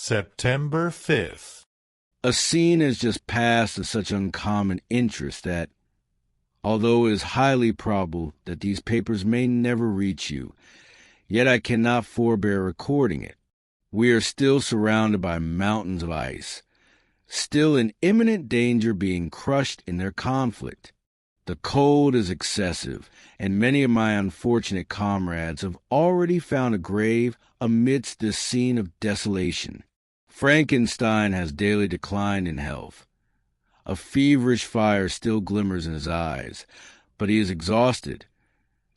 September 5th. A scene has just passed of such uncommon interest that, although it is highly probable that these papers may never reach you, yet I cannot forbear recording it. We are still surrounded by mountains of ice, still in imminent danger of being crushed in their conflict. The cold is excessive, and many of my unfortunate comrades have already found a grave amidst this scene of desolation. Frankenstein has daily declined in health. A feverish fire still glimmers in his eyes, but he is exhausted,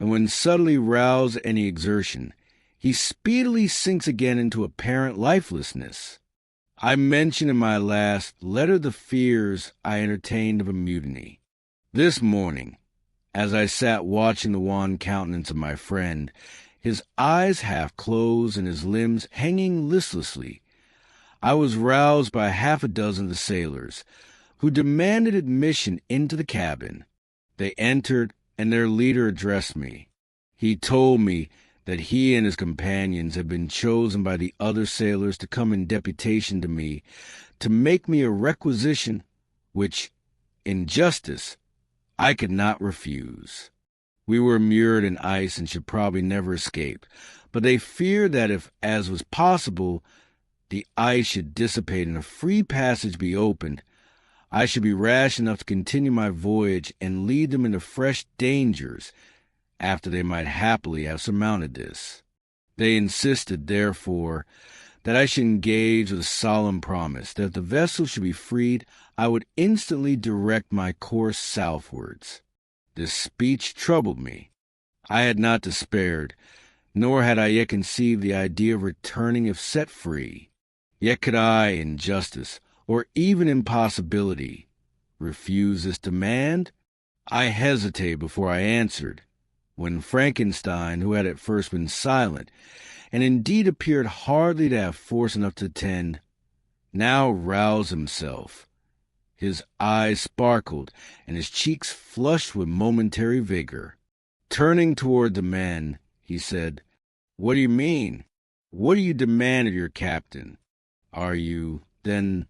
and when suddenly roused any exertion, he speedily sinks again into apparent lifelessness. I mentioned in my last letter the fears I entertained of a mutiny. This morning, as I sat watching the wan countenance of my friend, his eyes half closed and his limbs hanging listlessly, I was roused by half a dozen of the sailors, who demanded admission into the cabin. They entered, and their leader addressed me. He told me that he and his companions had been chosen by the other sailors to come in deputation to me to make me a requisition which, in justice, I could not refuse. We were immured in ice and should probably never escape, but they feared that if, as was possible, the ice should dissipate and a free passage be opened, I should be rash enough to continue my voyage and lead them into fresh dangers after they might happily have surmounted this. They insisted, therefore, that I should engage with a solemn promise that if the vessel should be freed, I would instantly direct my course southwards. This speech troubled me. I had not despaired, nor had I yet conceived the idea of returning if set free. Yet could I, in justice, or even in possibility, refuse this demand? I hesitated before I answered, when Frankenstein, who had at first been silent, and indeed appeared hardly to have force enough to attend, now roused himself. His eyes sparkled, and his cheeks flushed with momentary vigor. Turning toward the men, he said, "What do you mean? What do you demand of your captain? Are you, then,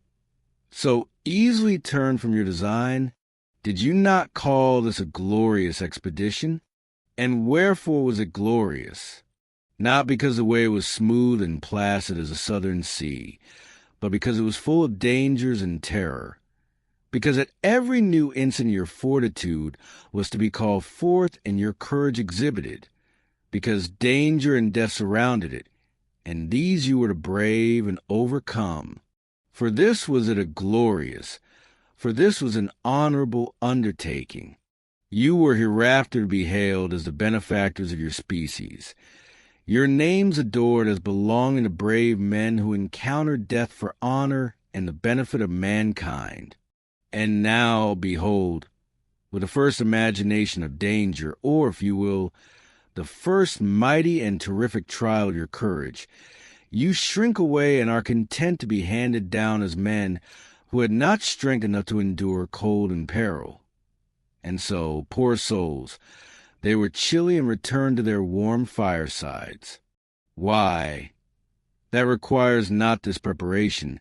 so easily turned from your design? Did you not call this a glorious expedition? And wherefore was it glorious? Not because the way was smooth and placid as a southern sea, but because it was full of dangers and terror. Because at every new instant your fortitude was to be called forth and your courage exhibited. Because danger and death surrounded it, and these you were to brave and overcome. For this was it a glorious, for this was an honorable undertaking. You were hereafter to be hailed as the benefactors of your species, your names adored as belonging to brave men who encountered death for honor and the benefit of mankind. And now, behold, with the first imagination of danger, or, if you will, the first mighty and terrific trial of your courage, you shrink away and are content to be handed down as men who had not strength enough to endure cold and peril. And so, poor souls, they were chilly and returned to their warm firesides. Why? That requires not this preparation.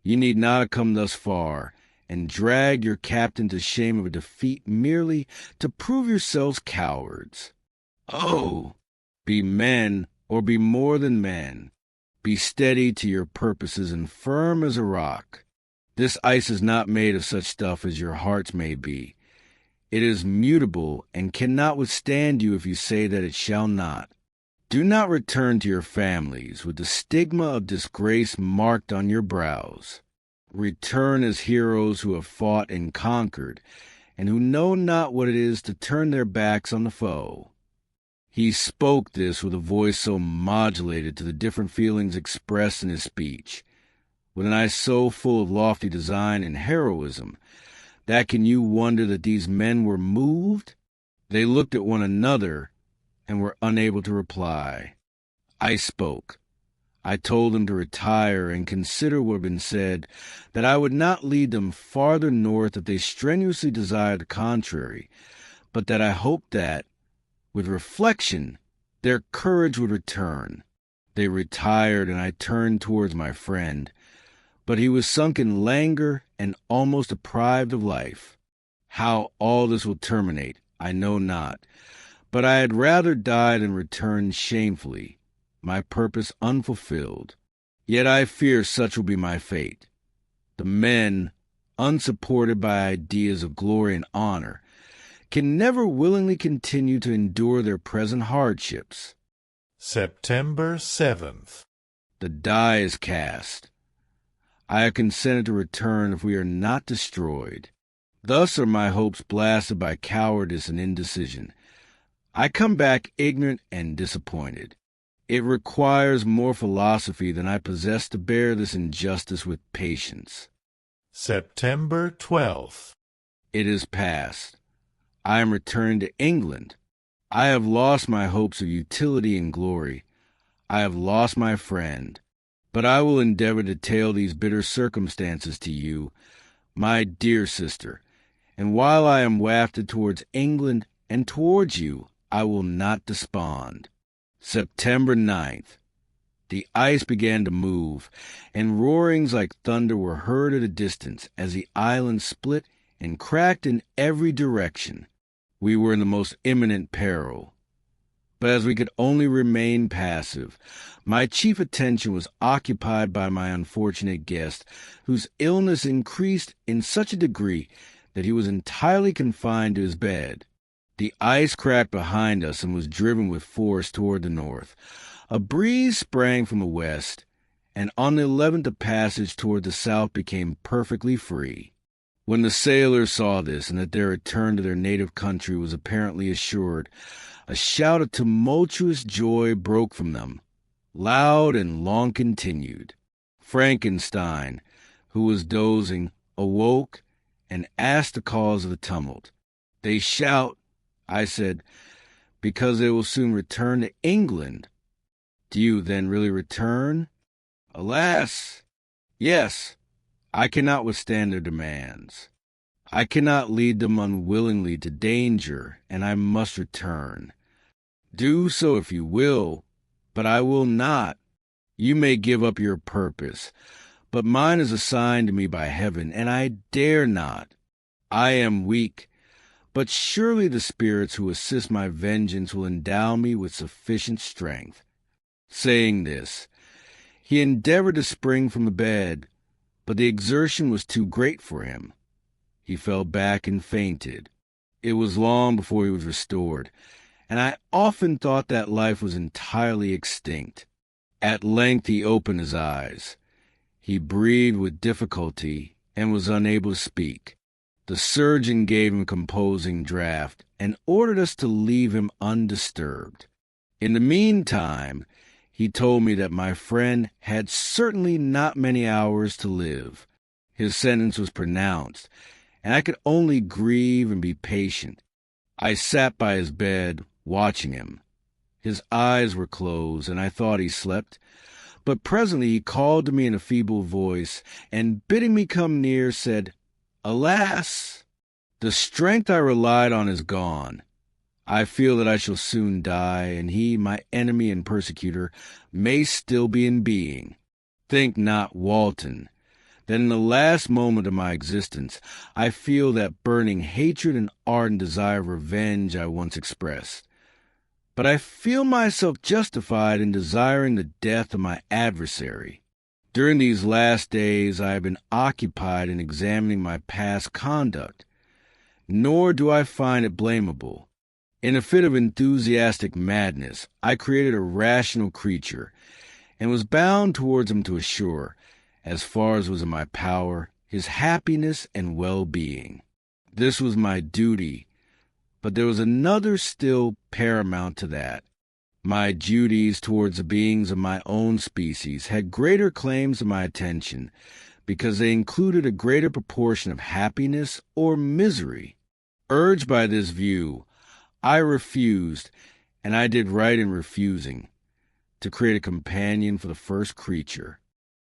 You need not have come thus far, and dragged your captain to shame of a defeat merely to prove yourselves cowards. Oh, be men, or be more than men. Be steady to your purposes and firm as a rock. This ice is not made of such stuff as your hearts may be. It is mutable and cannot withstand you if you say that it shall not. Do not return to your families with the stigma of disgrace marked on your brows. Return as heroes who have fought and conquered, and who know not what it is to turn their backs on the foe." He spoke this with a voice so modulated to the different feelings expressed in his speech, with an eye so full of lofty design and heroism, that can you wonder that these men were moved? They looked at one another and were unable to reply. I spoke. I told them to retire and consider what had been said, that I would not lead them farther north if they strenuously desired the contrary, but that I hoped that, with reflection, their courage would return. They retired, and I turned towards my friend, but he was sunk in languor and almost deprived of life. How all this will terminate, I know not, but I had rather die than return shamefully, my purpose unfulfilled. Yet I fear such will be my fate. The men, unsupported by ideas of glory and honor, can never willingly continue to endure their present hardships. September 7th. The die is cast. I have consented to return if we are not destroyed. Thus are my hopes blasted by cowardice and indecision. I come back ignorant and disappointed. It requires more philosophy than I possess to bear this injustice with patience. September 12th. It is past. I am returned to England. I have lost my hopes of utility and glory. I have lost my friend. But I will endeavor to tell these bitter circumstances to you, my dear sister, and while I am wafted towards England and towards you, I will not despond. September 9th. The ice began to move, and roarings like thunder were heard at a distance as the island split and cracked in every direction. We were in the most imminent peril. But as we could only remain passive, my chief attention was occupied by my unfortunate guest, whose illness increased in such a degree that he was entirely confined to his bed. The ice cracked behind us and was driven with force toward the north. A breeze sprang from the west, and on the 11th the passage toward the south became perfectly free. When the sailors saw this, and that their return to their native country was apparently assured, a shout of tumultuous joy broke from them, loud and long continued. Frankenstein, who was dozing, awoke and asked the cause of the tumult. "They shout," I said, "because they will soon return to England." "Do you then really return?" "Alas, yes. I cannot withstand their demands. I cannot lead them unwillingly to danger, and I must return." "Do so if you will, but I will not. You may give up your purpose, but mine is assigned to me by heaven, and I dare not. I am weak, but surely the spirits who assist my vengeance will endow me with sufficient strength." Saying this, he endeavored to spring from the bed, but the exertion was too great for him. He fell back and fainted. It was long before he was restored, and I often thought that life was entirely extinct. At length he opened his eyes. He breathed with difficulty and was unable to speak. The surgeon gave him a composing draught and ordered us to leave him undisturbed. In the meantime, he told me that my friend had certainly not many hours to live. His sentence was pronounced, and I could only grieve and be patient. I sat by his bed, watching him. His eyes were closed, and I thought he slept. But presently he called to me in a feeble voice, and bidding me come near, said, "Alas! The strength I relied on is gone. I feel that I shall soon die, and he, my enemy and persecutor, may still be in being. Think not, Walton, that in the last moment of my existence I feel that burning hatred and ardent desire of revenge I once expressed. But I feel myself justified in desiring the death of my adversary. During these last days I have been occupied in examining my past conduct, nor do I find it blamable. In a fit of enthusiastic madness, I created a rational creature, and was bound towards him to assure, as far as was in my power, his happiness and well-being. This was my duty, but there was another still paramount to that. My duties towards the beings of my own species had greater claims to my attention, because they included a greater proportion of happiness or misery. Urged by this view, I refused, and I did right in refusing, to create a companion for the first creature.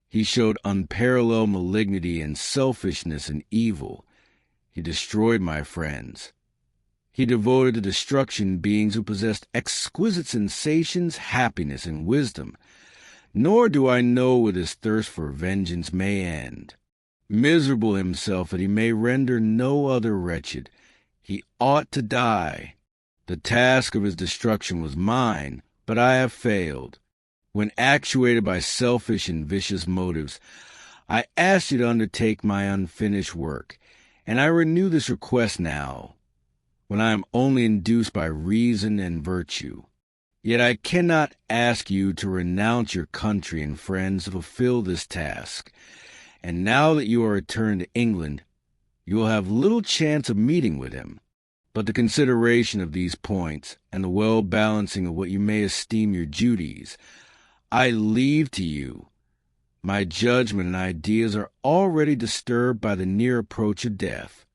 He showed unparalleled malignity and selfishness and evil. He destroyed my friends. He devoted to destruction beings who possessed exquisite sensations, happiness, and wisdom. nor do I know where this thirst for vengeance may end. Miserable himself that he may render no other wretched, he ought to die. The task of his destruction was mine, but I have failed. When actuated by selfish and vicious motives, I asked you to undertake my unfinished work, and I renew this request now, when I am only induced by reason and virtue. Yet I cannot ask you to renounce your country and friends to fulfill this task, and now that you are returned to England, you will have little chance of meeting with him. But the consideration of these points, and the well-balancing of what you may esteem your duties, I leave to you. My judgment and ideas are already disturbed by the near approach of death.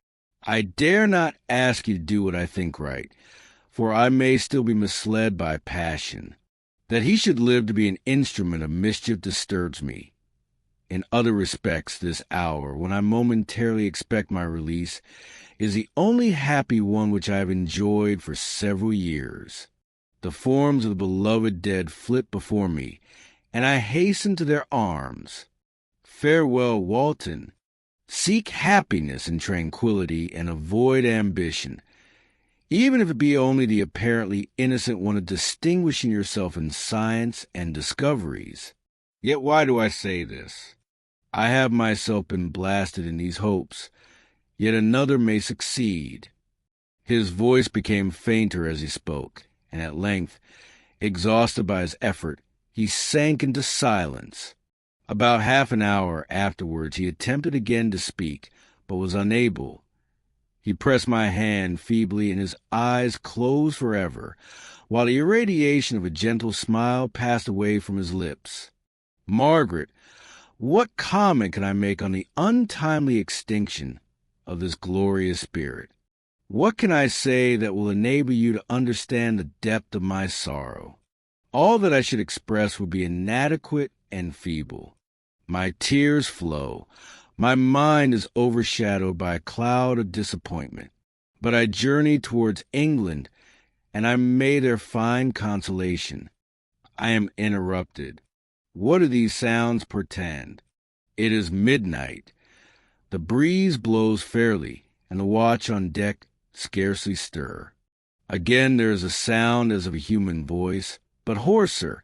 I dare not ask you to do what I think right, for I may still be misled by passion. That he should live to be an instrument of mischief disturbs me. In other respects, this hour, when I momentarily expect my release, is the only happy one which I have enjoyed for several years. The forms of the beloved dead flit before me, and I hasten to their arms. Farewell, Walton. Seek happiness and tranquility, and avoid ambition, even if it be only the apparently innocent one of distinguishing yourself in science and discoveries. Yet why do I say this? I have myself been blasted in these hopes, yet another may succeed. His voice became fainter as he spoke, and at length, exhausted by his effort, he sank into silence. About half an hour afterwards he attempted again to speak, but was unable. He pressed my hand feebly, and his eyes closed forever, while the irradiation of a gentle smile passed away from his lips. Margaret, what comment can I make on the untimely extinction of this glorious spirit? What can I say that will enable you to understand the depth of my sorrow? All that I should express would be inadequate and feeble. My tears flow. My mind is overshadowed by a cloud of disappointment. But I journey towards England, and I may there find consolation. I am interrupted. What do these sounds portend? It is midnight. The breeze blows fairly, and the watch on deck scarcely stir. Again there is a sound as of a human voice, but hoarser.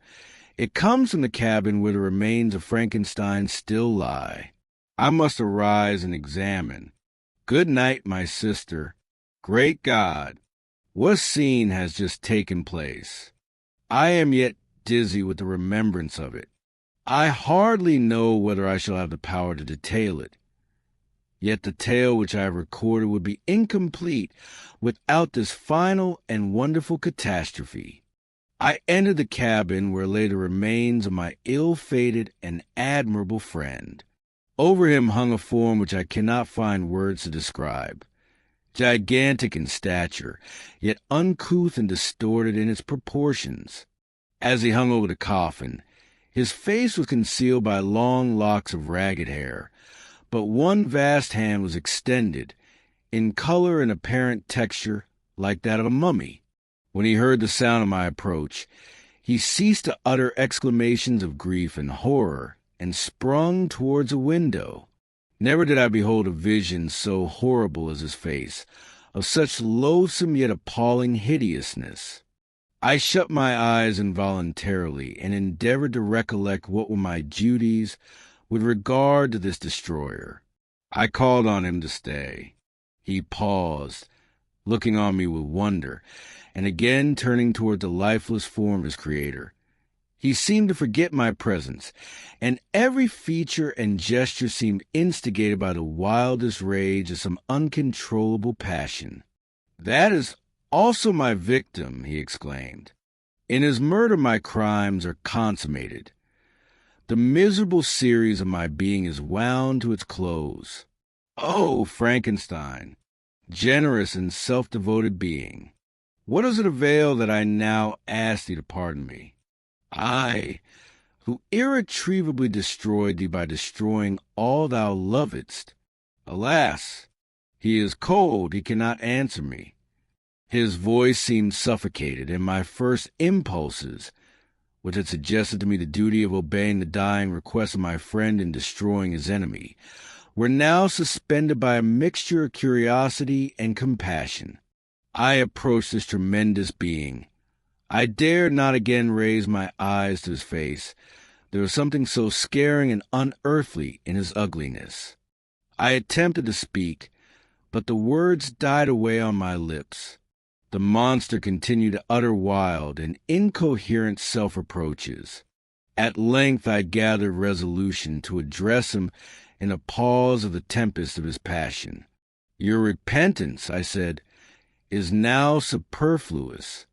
It comes from the cabin where the remains of Frankenstein still lie. I must arise and examine. Good night, my sister. Great God, what scene has just taken place? I am yet dizzy with the remembrance of it. I hardly know whether I shall have the power to detail it. Yet the tale which I have recorded would be incomplete without this final and wonderful catastrophe. I entered the cabin where lay the remains of my ill-fated and admirable friend. Over him hung a form which I cannot find words to describe. Gigantic in stature, yet uncouth and distorted in its proportions. As he hung over the coffin, his face was concealed by long locks of ragged hair, but one vast hand was extended, in color and apparent texture like that of a mummy. When he heard the sound of my approach, he ceased to utter exclamations of grief and horror, and sprung towards a window. Never did I behold a vision so horrible as his face, of such loathsome yet appalling hideousness. I shut my eyes involuntarily, and endeavored to recollect what were my duties with regard to this destroyer. I called on him to stay. He paused, looking on me with wonder, and again turning toward the lifeless form of his creator. He seemed to forget my presence, and every feature and gesture seemed instigated by the wildest rage of some uncontrollable passion. "That is also my victim," he exclaimed. "In his murder my crimes are consummated. The miserable series of my being is wound to its close. Oh, Frankenstein, generous and self-devoted being, what does it avail that I now ask thee to pardon me? I, who irretrievably destroyed thee by destroying all thou lovedst. Alas, he is cold, he cannot answer me." His voice seemed suffocated, and my first impulses, which had suggested to me the duty of obeying the dying request of my friend and destroying his enemy, were now suspended by a mixture of curiosity and compassion. I approached this tremendous being. I dared not again raise my eyes to his face. There was something so scaring and unearthly in his ugliness. I attempted to speak, but the words died away on my lips. The monster continued to utter wild and incoherent self-reproaches. At length I gathered resolution to address him in a pause of the tempest of his passion. "Your repentance," I said, "is now superfluous.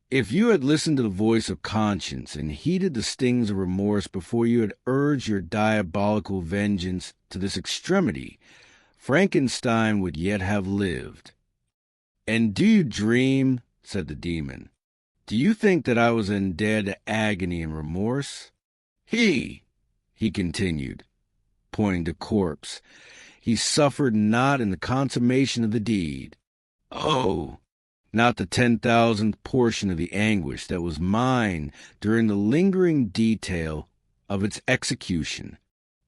If you had listened to the voice of conscience and heeded the stings of remorse before you had urged your diabolical vengeance to this extremity, Frankenstein would yet have lived." "And do you dream," said the demon, "do you think that I was indebted to agony and remorse? He continued, pointing to corpse, "he suffered not in the consummation of the deed. Oh, not the 10,000th portion of the anguish that was mine during the lingering detail of its execution.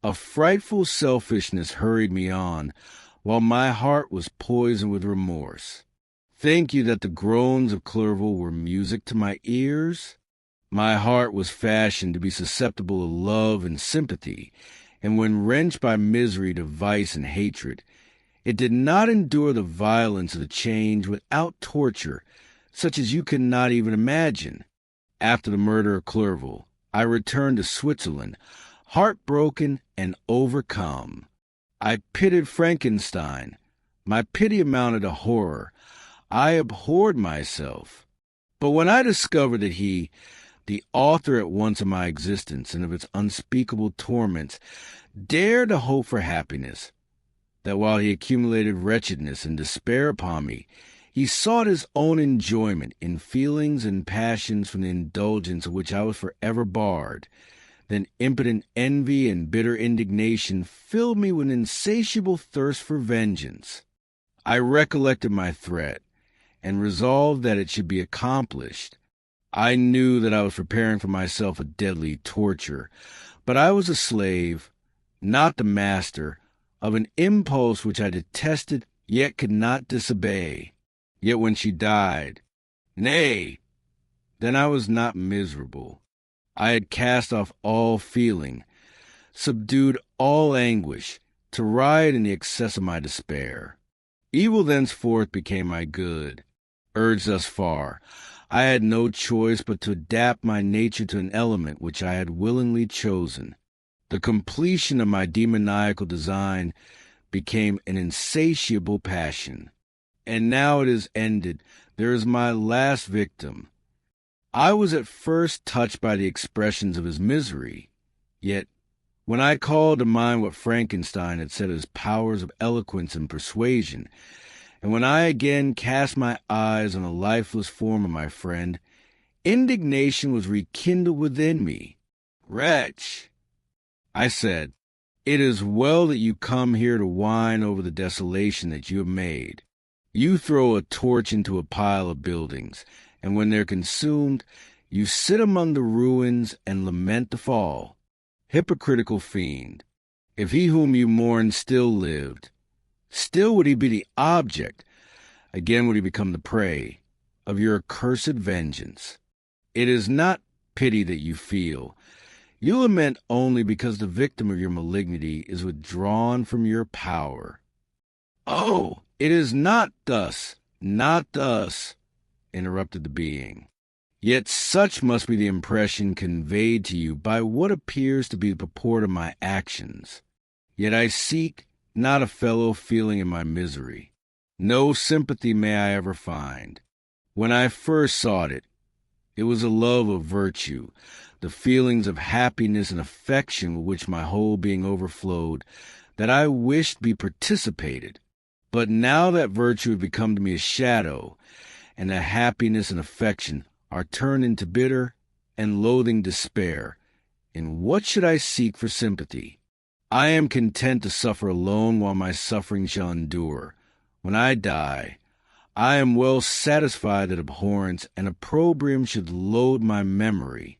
A frightful selfishness hurried me on, while my heart was poisoned with remorse. Think you that the groans of Clerval were music to my ears? My heart was fashioned to be susceptible of love and sympathy, and when wrenched by misery to vice and hatred, it did not endure the violence of the change without torture, such as you could not even imagine. After the murder of Clerval, I returned to Switzerland, heartbroken and overcome. I pitied Frankenstein. My pity amounted to horror. I abhorred myself. But when I discovered that he, the author at once of my existence and of its unspeakable torments, dared to hope for happiness, that while he accumulated wretchedness and despair upon me, he sought his own enjoyment in feelings and passions from the indulgence of which I was forever barred, then impotent envy and bitter indignation filled me with an insatiable thirst for vengeance. I recollected my threat, and resolved that it should be accomplished. I knew that I was preparing for myself a deadly torture, but I was a slave, not the master, of an impulse which I detested yet could not disobey. Yet when she died, nay, then I was not miserable. I had cast off all feeling, subdued all anguish, to riot in the excess of my despair. Evil thenceforth became my good. Urged thus far, I had no choice but to adapt my nature to an element which I had willingly chosen. The completion of my demoniacal design became an insatiable passion. And now it is ended. There is my last victim. I was at first touched by the expressions of his misery, yet when I called to mind what Frankenstein had said of his powers of eloquence and persuasion, and when I again cast my eyes on the lifeless form of my friend, indignation was rekindled within me. "Wretch," I said, "it is well that you come here to whine over the desolation that you have made. You throw a torch into a pile of buildings, and when they're consumed, you sit among the ruins and lament the fall. Hypocritical fiend, if he whom you mourn still lived, still would he be the object, again would he become the prey, of your accursed vengeance. It is not pity that you feel. You lament only because the victim of your malignity is withdrawn from your power." "Oh, it is not thus, interrupted the being. "Yet such must be the impression conveyed to you by what appears to be the purport of my actions. Yet I seek not a fellow feeling in my misery. No sympathy may I ever find. When I first sought it, it was a love of virtue, the feelings of happiness and affection with which my whole being overflowed, that I wished to be participated. But now that virtue has become to me a shadow, and that happiness and affection are turned into bitter and loathing despair, in what should I seek for sympathy? I am content to suffer alone while my suffering shall endure. When I die, I am well satisfied that abhorrence and opprobrium should load my memory.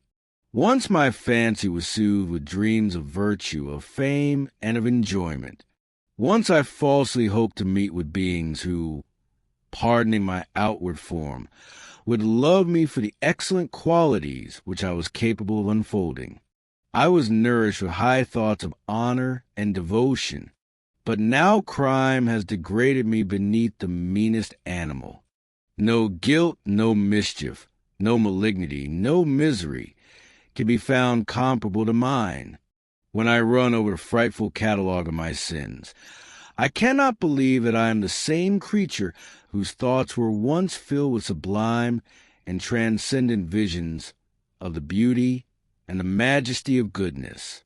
Once my fancy was soothed with dreams of virtue, of fame, and of enjoyment. Once I falsely hoped to meet with beings who, pardoning my outward form, would love me for the excellent qualities which I was capable of unfolding. I was nourished with high thoughts of honor and devotion, but now crime has degraded me beneath the meanest animal. No guilt, no mischief, no malignity, no misery can be found comparable to mine. When I run over the frightful catalogue of my sins, I cannot believe that I am the same creature whose thoughts were once filled with sublime and transcendent visions of the beauty and the majesty of goodness.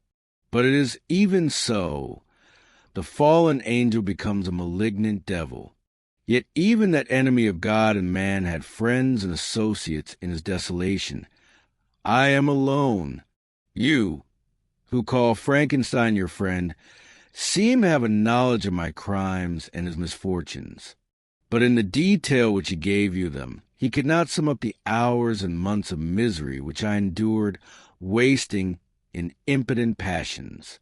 But it is even so. The fallen angel becomes a malignant devil. Yet even that enemy of God and man had friends and associates in his desolation. I am alone. You, who call Frankenstein your friend, seem to have a knowledge of my crimes and his misfortunes. But in the detail which he gave you them, he could not sum up the hours and months of misery which I endured, wasting in impotent passions.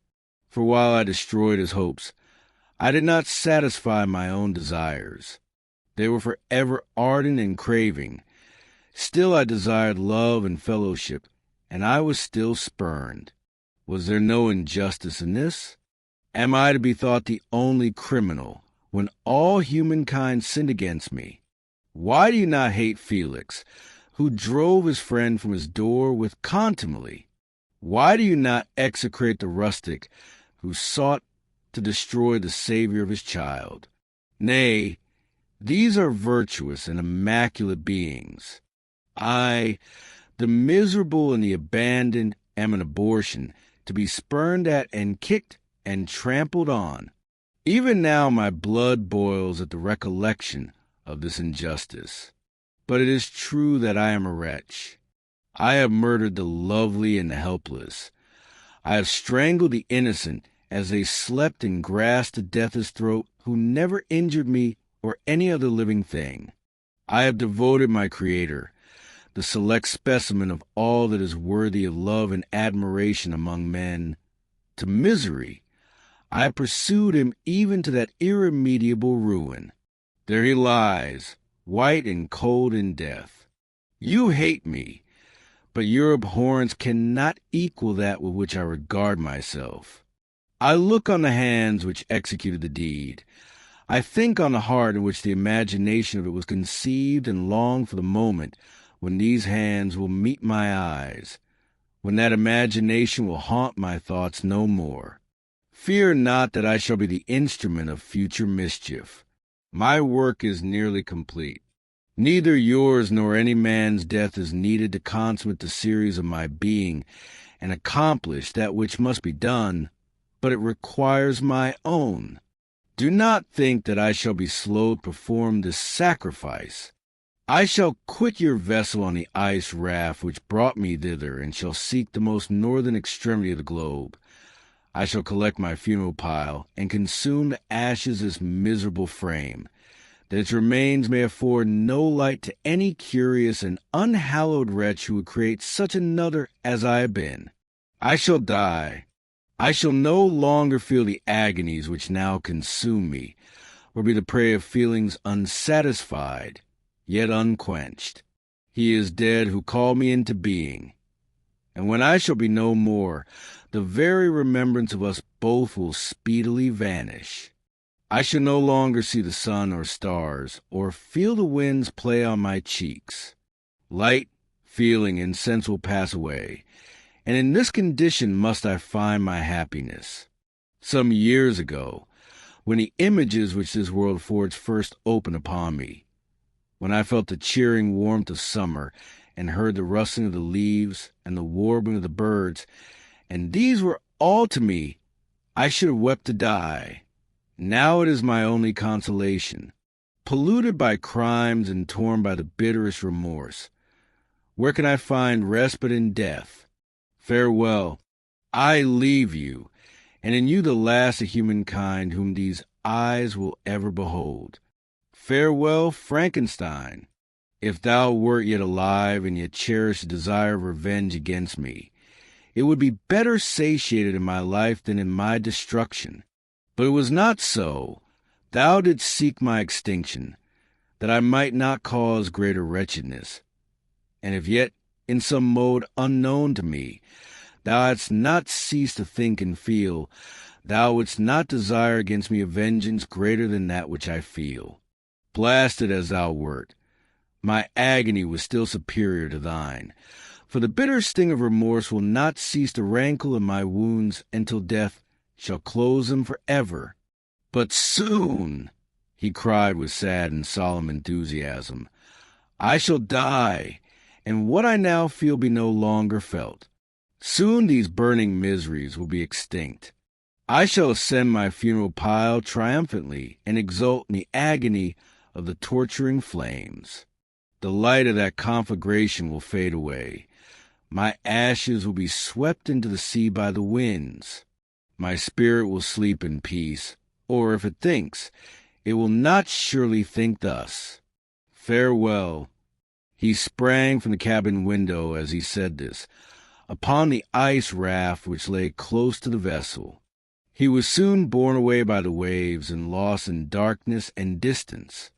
For while I destroyed his hopes, I did not satisfy my own desires. They were forever ardent and craving. Still I desired love and fellowship, and I was still spurned. Was there no injustice in this? Am I to be thought the only criminal, when all humankind sinned against me? Why do you not hate Felix, who drove his friend from his door with contumely? Why do you not execrate the rustic, who sought to destroy the Savior of his child? Nay, these are virtuous and immaculate beings. I, the miserable and the abandoned, am an abortion, to be spurned at and kicked and trampled on. Even now my blood boils at the recollection of this injustice. But it is true that I am a wretch. I have murdered the lovely and the helpless. I have strangled the innocent as they slept and grasped to death's throat, who never injured me or any other living thing. I have devoted my Creator, the select specimen of all that is worthy of love and admiration among men, to misery. I have pursued him even to that irremediable ruin. There he lies, white and cold in death. You hate me, but your abhorrence cannot equal that with which I regard myself. I look on the hands which executed the deed. I think on the heart in which the imagination of it was conceived, and long for the moment when these hands will meet my eyes, when that imagination will haunt my thoughts no more. Fear not that I shall be the instrument of future mischief. My work is nearly complete. Neither yours nor any man's death is needed to consummate the series of my being and accomplish that which must be done, but it requires my own. Do not think that I shall be slow to perform this sacrifice. I shall quit your vessel on the ice raft which brought me thither, and shall seek the most northern extremity of the globe. I shall collect my funeral pile, and consume the ashes of this miserable frame, that its remains may afford no light to any curious and unhallowed wretch who would create such another as I have been. I shall die. I shall no longer feel the agonies which now consume me, or be the prey of feelings unsatisfied, yet unquenched. He is dead who called me into being. And when I shall be no more, the very remembrance of us both will speedily vanish. I shall no longer see the sun or stars, or feel the winds play on my cheeks. Light, feeling, and sense will pass away, and in this condition must I find my happiness. Some years ago, when the images which this world affords first opened upon me, when I felt the cheering warmth of summer, and heard the rustling of the leaves and the warbling of the birds, and these were all to me, I should have wept to die. Now it is my only consolation. Polluted by crimes and torn by the bitterest remorse, where can I find respite in death? Farewell. I leave you, and in you the last of humankind whom these eyes will ever behold. Farewell, Frankenstein. If thou wert yet alive, and yet cherished a desire of revenge against me, it would be better satiated in my life than in my destruction. But it was not so. Thou didst seek my extinction, that I might not cause greater wretchedness. And if yet, in some mode unknown to me, thou hadst not ceased to think and feel, thou wouldst not desire against me a vengeance greater than that which I feel. Blasted as thou wert, my agony was still superior to thine, for the bitter sting of remorse will not cease to rankle in my wounds until death shall close them forever. But soon, he cried with sad and solemn enthusiasm, I shall die, and what I now feel be no longer felt. Soon these burning miseries will be extinct. I shall ascend my funeral pile triumphantly and exult in the agony of the torturing flames. The light of that conflagration will fade away. My ashes will be swept into the sea by the winds. My spirit will sleep in peace, or if it thinks, it will not surely think thus. Farewell. He sprang from the cabin window as he said this, upon the ice raft which lay close to the vessel. He was soon borne away by the waves and lost in darkness and distance.